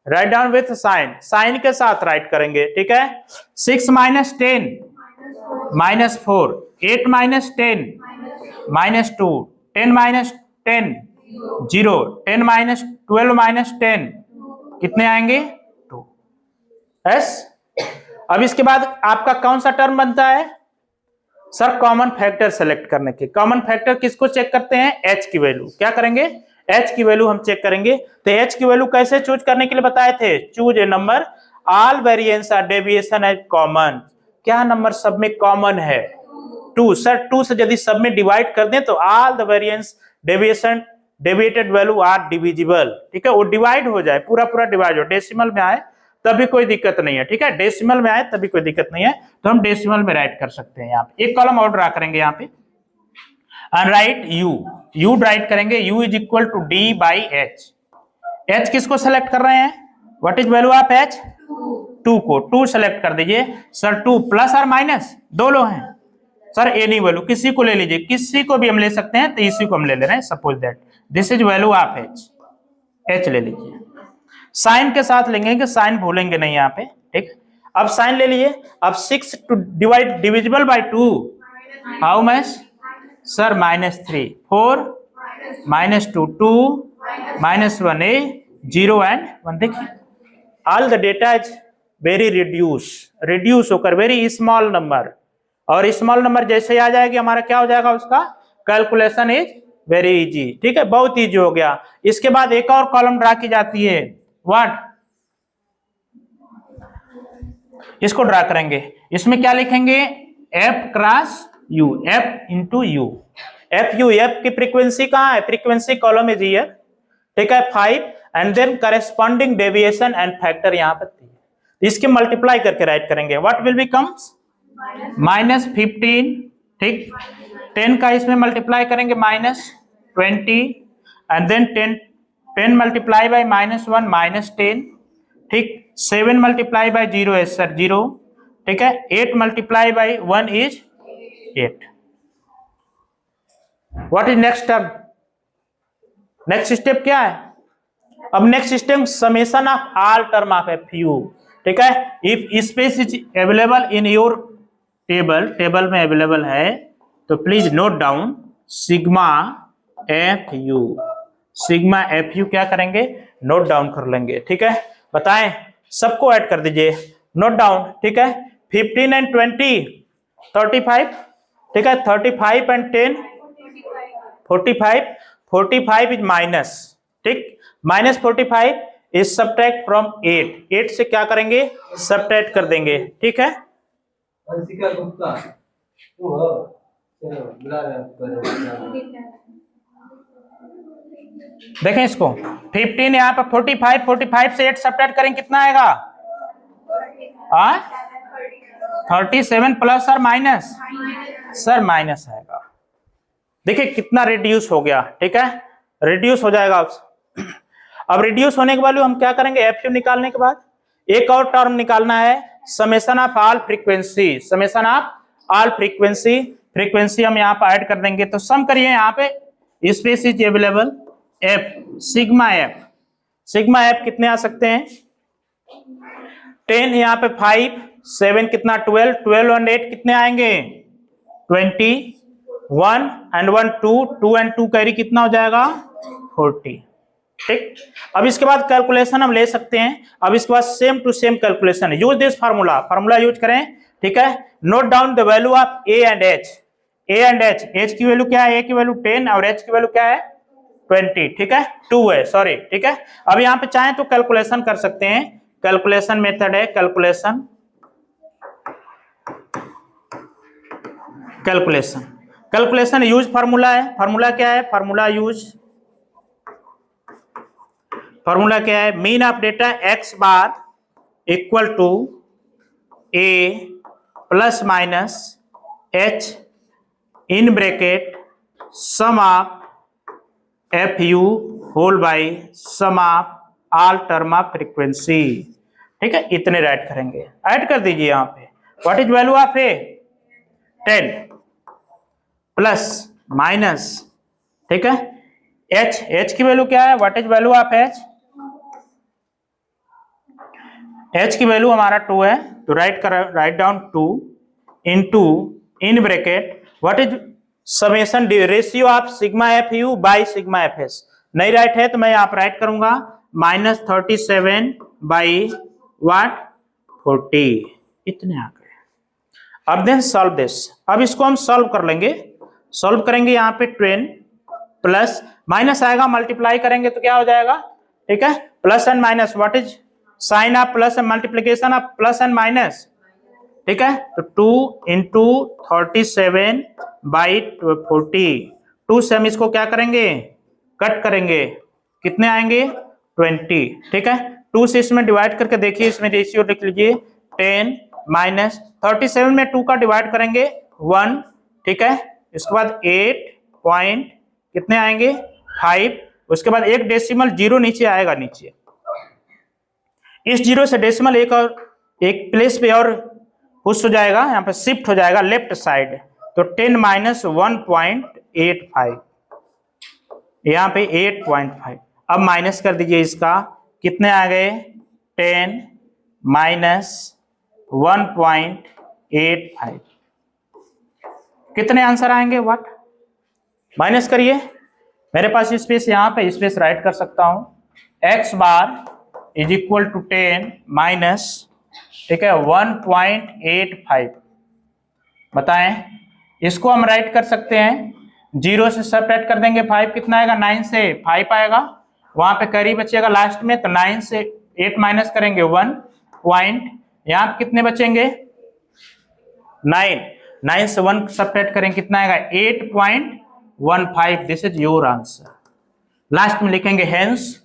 write down with sign, sign के साथ राइट करेंगे, ठीक है। 6 minus 10 -4, 8 minus 10 -2, 10 minus 10 0, 10 minus 12 minus 10 कितने आएंगे, 2, यस। अब इसके बाद आपका कौन सा टर्म बनता है, सर कॉमन फैक्टर सेलेक्ट करने के। कॉमन फैक्टर किसको चेक करते हैं, h की वैल्यू। क्या करेंगे, h की वैल्यू हम चेक करेंगे। तो h की वैल्यू कैसे चूज करने के लिए बताए थे, choose a number all variance or deviation as common. क्या नंबर सब में कॉमन है, 2 सर 2 से यदि सब में डिवाइड कर दें तो all the variance deviation deviated value are divisible, ठीक है, वो डिवाइड हो जाए, पूरा पूरा डिवाइड हो, डेसिमल में आए तभी कोई दिक्कत नहीं है, ठीक है, डेसिमल में आए तभी कोई दिक्कत नहीं है, तो हम डेसिमल में राइट कर सकते हैं। यहाँ पे एक कॉलम और ड्रा करेंगे यहाँ पे एंड राइट यू राइट करेंगे, u is equal to d by h. H किसको सेलेक्ट कर रहे हैं, what is value of h, 2 को, 2 सेलेक्ट कर दीजिए सर, 2 प्लस और माइनस दो लो हैं सर, एनी वैल्यू किसी को ले लीजिए, किसी को भी हम ले सकते हैं, तो इसी को हम ले ले रहे हैं, suppose that this is value of H, H ले लीजिए, साइन के साथ लेंगे कि साइन भूलेंगे नहीं यहाँ पे, ठीक। अब साइन ले लिए, अब 6 to divide divisible by 2 how much sir, -3, 4 -2 2 -1 a 0 and 1, देखिए all the data is very reduce होकर वेरी स्मॉल नंबर, और स्मॉल नंबर जैसे आ जाएगी हमारा क्या हो जाएगा, उसका कैलकुलेशन इज वेरी इजी, ठीक है, बहुत इजी हो गया। इसके बाद एक और कॉलम ड्रा की जाती है, व्हाट, इसको ड्रा करेंगे, इसमें क्या लिखेंगे, f cross u, f into u, f u, f की फ्रीक्वेंसी कहाँ है, फ्रीक्वेंसी कॉलम इज हियर, ठीक है, 5 and then corresponding deviation and factor यहाँ पर 3, इसके मल्टीप्लाई करके राइट करेंगे, व्हाट विल बिकम्स -15, ठीक, 10 का इसमें मल्टीप्लाई करेंगे -20 एंड देन 10 मल्टीप्लाई बाय -1 -10, ठीक, 7 मल्टीप्लाई बाय 0 है सर 0, ठीक है, 8 multiply by 1 is 8। What is next term, next step क्या है, अब next step summation of all term of f you, ठीक है, if space is available in your table में अवेलेबल है तो please note down sigma F you क्या करेंगे, नोट डाउन कर लेंगे, ठीक है, बताएं, सबको ऐड कर दीजिए, नोट डाउन, ठीक है, 15 एंड 20 35, ठीक है, 35 एंड 10 45 इज माइनस, ठीक, -45 इज सब्ट्रैक्ट फ्रॉम 8 से क्या करेंगे, सब्ट्रैक्ट कर देंगे, ठीक है, देखें इसको, 15 यहाँ पर 45 से 8 सब्ट्रैक्ट करें कितना आएगा, 37 प्लस और माइनस, सर माइनस आएगा, देखिए कितना रिड्यूस हो गया, ठीक है, रिड्यूस हो जाएगा। अब रिड्यूस होने के बाद हम क्या करेंगे, एफ यू निकालने के बाद एक और टर्म निकालना है, summation of all frequency, summation of all frequency हम यहाँ पर ऐड कर देंगे, तो सम करिए यहाँ पे space is available, F sigma F कितने आ सकते हैं, 10 यहाँ पे 5 7 कितना 12 और 8 कितने आएंगे 20, 1 एंड 1 2 एंड 2 कैरी कितना हो जाएगा 40, ठीक। अब इसके बाद कैलकुलेशन हम ले सकते हैं, अब इसके बाद same to same calculation, use this formula use करें, ठीक है, note down the value of A and h, h की वैल्यू क्या है, ए की वैल्यू 10 और एच की वैल्यू क्या है 20, ठीक है, 2 है सॉरी, ठीक है। अब यहाँ पे चाहें तो कैलकुलेशन कर सकते हैं, कैलकुलेशन मेथड है, कैलकुलेशन यूज फार्मूला है, फार्मूला क्या है, फार्मूला क्या है, mean of data x bar equal to a plus minus h in bracket sum of f u whole by sum of all term of frequency, ठीक है, इतने राइट करेंगे, ऐड कर दीजिए यहाँ पे, what is value of A 10 plus minus, ठीक है, एच की वैल्यू क्या है, what is value of H की वैल्यू हमारा 2 है, तो write down 2 into in bracket what is summation ratio of sigma F you by sigma F S, नहीं राइट है तो मैं यहाँ पर राइट करूंगा -37 बाई व्हाट 40, इतने आ गए। अब देन सॉल्व दिस, अब इसको हम सॉल्व कर लेंगे, सॉल्व करेंगे यहाँ पे 10 प्लस माइनस आएगा, मल्टीप्लाई करेंगे तो क्या हो जाएगा, ठीक है, plus and minus, what is sine of plus and multiplication of plus and minus, ठीक है। तो 2 इंटू 37/40, 2 से हम इसको क्या करेंगे, कट करेंगे, कितने आएंगे 20, ठीक है। 2 से इसमें डिवाइड करके देखिए, इसमें रेशियो लिख लीजिए 10 माइनस 37 में 2 का डिवाइड करेंगे 1, ठीक है। इसके बाद 8 पॉइंट कितने आएंगे 5, उसके बाद एक डेसिमल जीरो नीचे आएगा, नीचे इस जीरो से डेसिमल एक और एक प्लेस पे और पुश हो जाएगा, यहाँ पे शिफ्ट हो जाएगा लेफ्ट साइड, तो 10 माइनस 1.85, यहाँ पे 8.5। अब माइनस कर दीजिए इसका, कितने आ गए 10 माइनस 1.85, कितने आंसर आएंगे, व्हाट, माइनस करिए। मेरे पास स्पेस यहाँ पे स्पेस राइट कर सकता हूं, x बार इज इक्वल टू 10 माइनस, ठीक है 1.85, बताएं। इसको हम राइट कर सकते हैं, 0 से सब्ट्रैक्ट कर देंगे 5, कितना आएगा 9 से 5 आएगा, वहां पे करीब बचेगा लास्ट में, तो 9 से 8 माइनस करेंगे 1 पॉइंट, यहाँ पे कितने बचेंगे 9, 9 से 1 सब्ट्रैक्ट करेंगे कितना आएगा 8.15, this is your answer. Last में लिखेंगे hence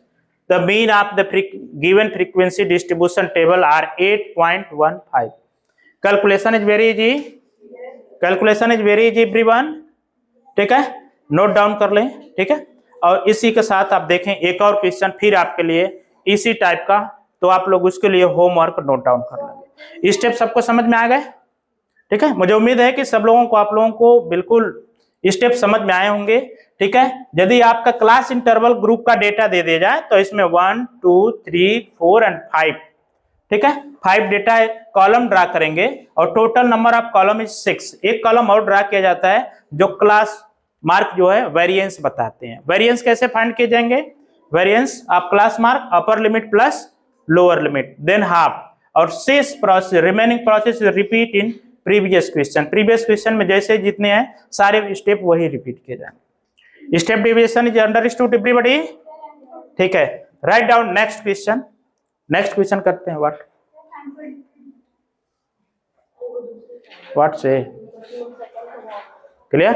the mean of the given frequency distribution table are 8.15। Calculation is very easy, calculation is very easy everyone, ठीक है, नोट डाउन कर लें, ठीक है। और इसी के साथ आप देखें एक और क्वेश्चन फिर आपके लिए इसी टाइप का, तो आप लोग उसके लिए होमवर्क नोट डाउन कर लेंगे। स्टेप सबको समझ में आ गए, ठीक है। मुझे उम्मीद है कि सब लोगों को, आप लोगों को बिल्कुल स्टेप समझ में आए होंगे, ठीक है। यदि आपका क्लास इंटरवल ग्रुप का डेटा दे दिया जाए तो इसमें 1 2 3 4 एंड 5, ठीक है, 5 डेटा कॉलम ड्रा करेंगे और total number of column is 6। एक कॉलम और ड्रा किया जाता है जो क्लास मार्क जो है वेरिएंस बताते हैं। वेरिएंस कैसे फाइंड किए जाएंगे, variance of class mark upper limit plus lower limit than half, और शेष process remaining process repeat in previous question. Previous question में जैसे जितने हैं सारे स्टेप वही रिपीट किए जाएंगे। Step deviation is understood everybody, ठीक है। Write down next question, next question करते हैं, व्हाट से क्लियर।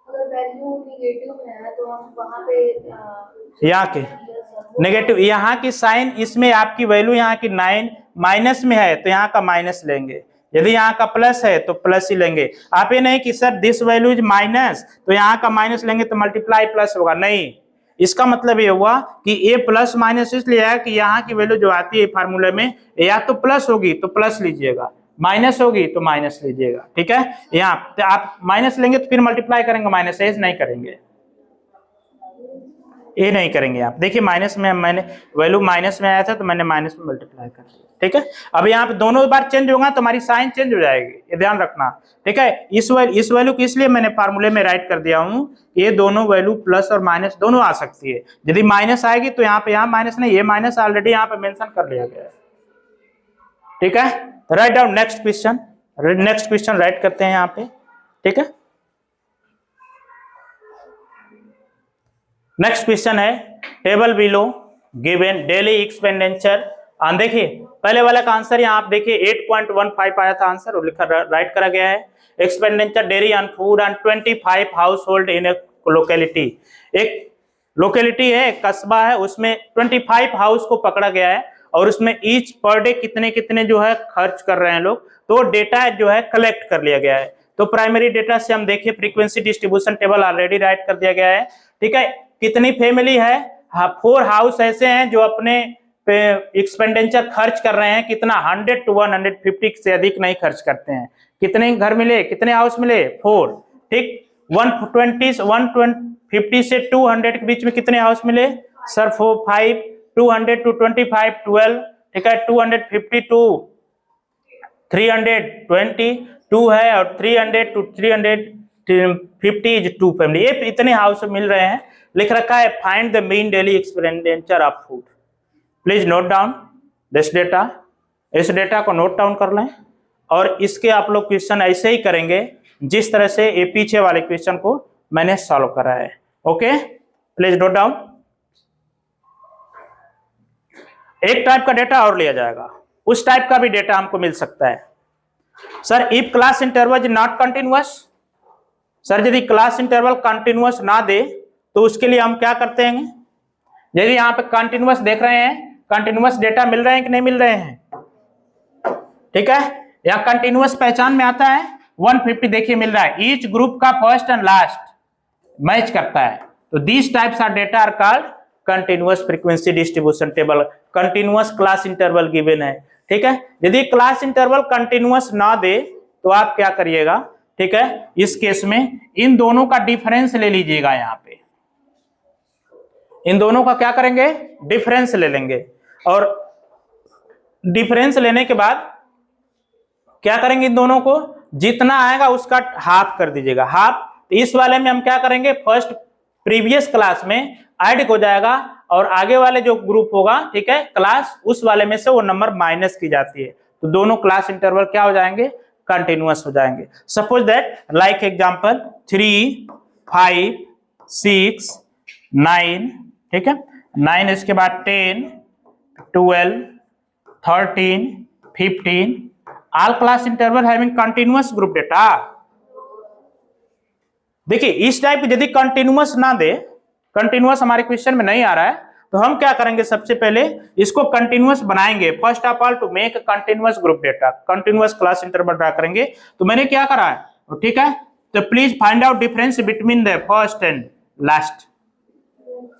अगर वैल्यू नेगेटिव में है तो हम वहां पे यहाँ के नेगेटिव, यहाँ की साइन, इसमें आपकी वैल्यू यहाँ की 9 माइनस में है तो यहाँ का माइनस लेंगे, यदि यहाँ का प्लस है तो प्लस ही लेंगे। आप ये नहीं कि sir this value is minus तो यहाँ का माइनस लेंगे तो मल्टीप्लाई प्लस होगा, नहीं। इसका मतलब ये हुआ कि ए प्लस माइनस इसलिए है कि यहाँ की वैल्यू जो आती है फार्मूले में या तो प्लस होगी तो प्लस लीजिएगा, माइनस होगी तो माइनस लीजिएगा, ठीक है। यहाँ तो आप माइनस लेंगे तो फिर मल्टीप्लाई करेंगे माइनस, ऐसे नहीं करेंगे, ये नहीं करेंगे आप। देखिए माइनस में मैंने वैल्यू माइनस में आया था तो मैंने माइनस में मल्टीप्लाई कर दिया, ठीक है। अब यहाँ पे दोनों बार चेंज होगा तो हमारी साइन चेंज हो जाएगी, ये ध्यान रखना, ठीक है। इस वैल्यू को इसलिए मैंने फार्मूले में राइट कर दिया हूँ, ये दोनों वैल्यू प्लस और माइनस दोनों आ सकती है। यदि माइनस आएगी तो यहाँ पे यहाँ माइनस नहीं, ये माइनस ऑलरेडी यहाँ पे मेंशन कर लिया गया है, ठीक है। Write down next question, next question right करते हैं यहाँ पे, ठीक है। नेक्स्ट क्वेश्चन है table below given daily expenditure. देखिए पहले वाला का आंसर यहाँ आप देखिए 8.15 आया था आंसर, और लिखा राइट करा गया है expenditure daily on food and 25 house hold in A locality. एक लोकेलिटी है, एक कस्बा है, उसमें 25 हाउस को पकड़ा गया है और उसमें ईच पर डे कितने कितने जो है खर्च कर रहे हैं लोग, तो डेटा जो है कलेक्ट कर लिया गया है। तो प्राइमरी डेटा से हम देखिए frequency distribution table already right कर दिया गया है, ठीक है। कितनी फैमिली है, 4 हाउस ऐसे हैं जो अपने पे एक्सपेंडिचर खर्च कर रहे हैं, कितना 100 to 150 से अधिक नहीं खर्च करते हैं। कितने घर मिले, कितने हाउस मिले 4, ठीक। 150 से 200 के बीच में कितने हाउस मिले सर 4 5, 200 to 25 12, ठीक है। 250 to 322 है और 300 to 350 इज 2 फैमिली, ये इतने हाउस मिल रहे हैं। लिख रखा है find the mean daily expenditure of food. Please note down this data, इस डेटा को नोट डाउन कर लें और इसके आप लोग क्वेश्चन ऐसे ही करेंगे जिस तरह से ये पीछे वाले क्वेश्चन को मैंने सॉल्व करा है, ओके। Please note down. एक टाइप का डेटा और लिया जाएगा, उस टाइप का भी डेटा हमको मिल सकता है। Sir if class interval is not continuous, sir यदि क्लास इंटरवल कंटिन्यूअस ना दे तो उसके लिए हम क्या करते हैं? यदि यहाँ पे कंटिन्यूअस देख रहे हैं, कंटिन्यूअस डेटा मिल रहे हैं कि नहीं मिल रहे हैं? ठीक है, यहाँ कंटिन्यूअस पहचान में आता है 150 देखिए मिल रहा है, ईच ग्रुप का फर्स्ट एंड लास्ट मैच करता है। तो these types are data are called continuous frequency distribution table. Continuous class interval given है, ठीक है। यदि क्लास इंटरवल कंटिन्यूअस ना दे तो आप क्या करिएगा, ठीक है, इस केस में इन दोनों का डिफरेंस ले लीजिएगा। यहाँ पे इन दोनों का क्या करेंगे? डिफरेंस ले लेंगे, और डिफरेंस लेने के बाद क्या करेंगे? इन दोनों को जितना आएगा उसका हाफ कर दीजिएगा, हाफ। इस वाले में हम क्या करेंगे? फर्स्ट प्रीवियस क्लास में ऐड हो जाएगा, और आगे वाले जो ग्रुप होगा, ठीक है, क्लास, उस वाले में से वो नंबर माइनस की जाती है। तो दोनों क्लास इंटरवल क्या हो जाएंगे? कंटिन्यूअस हो जाएंगे। सपोज दैट लाइक एग्जांपल 3, 5, 6, 9, ठीक है, 9 इसके बाद 10, 12, 13, 15, all class interval having continuous group data. देखिए इस टाइप यदि कंटिन्यूअस ना दे, कंटिन्यूअस हमारे क्वेश्चन में नहीं आ रहा है, तो हम क्या करेंगे? सबसे पहले इसको कंटिन्यूअस बनाएंगे। First of all to make continuous group data, continuous class interval draw करेंगे। तो मैंने क्या करा है, ठीक है, तो please find out difference between the first and last,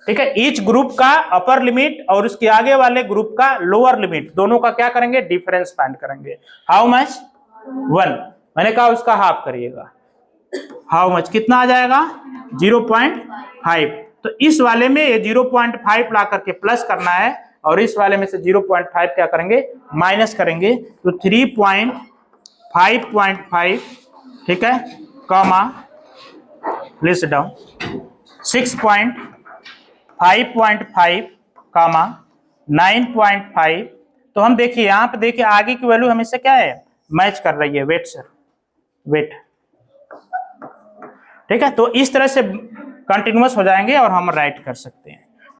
ठीक है। ईच ग्रुप का अपर लिमिट और उसके आगे वाले ग्रुप का लोअर लिमिट, दोनों का क्या करेंगे? डिफरेंस फाइंड करेंगे। How much? 1। मैंने कहा उसका हाफ करिएगा। How much? कितना आ जाएगा? 0.5। तो इस वाले में ये 0.5 ला करके प्लस करना है, और इस वाले में से 0.5 क्या करेंगे? माइनस करेंगे। तो 3.5.5, ठीक है, कॉमा लिस्ट डाउन 6.5.5 कामा 9.5। तो हम देखिए यहाँ पे देखिए आगे की वैल्यू हमेशा क्या है? मैच कर रही है। वेट सर, वेट, ठीक है। तो इस तरह से कंटिन्यूअस हो जाएंगे और हम राइट कर सकते हैं।